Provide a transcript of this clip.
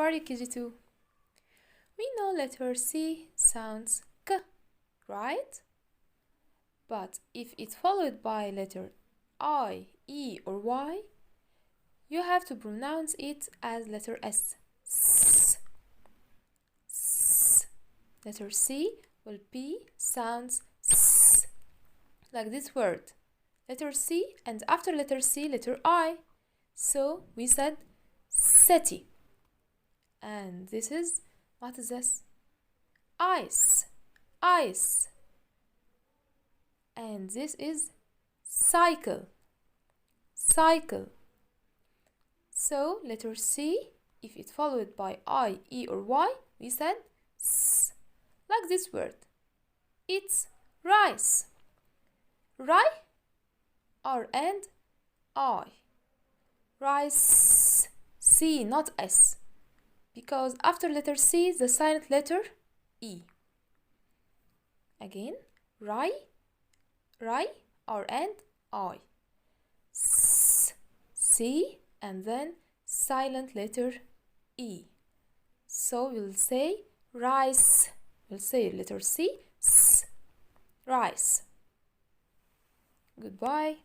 are you, KG2? We know letter C sounds K, right? But if it's followed by letter I, E, or Y, you have to pronounce it as letter S. S. S. Letter C will be sounds S, like this word. Letter C, and after letter C, letter I. So we said city. And this is, what is this? Ice. Ice. And this is cycle. Cycle. So letter C, if it's followed by I, E, or Y, we said S, like this word. It's rice. Ri, R, and I. Rice. C, not S, because after letter C, the silent letter E. Again, ri, R, and I. S, C, and then silent letter E. So we'll say rice. We'll say letter C, S, rice. Goodbye.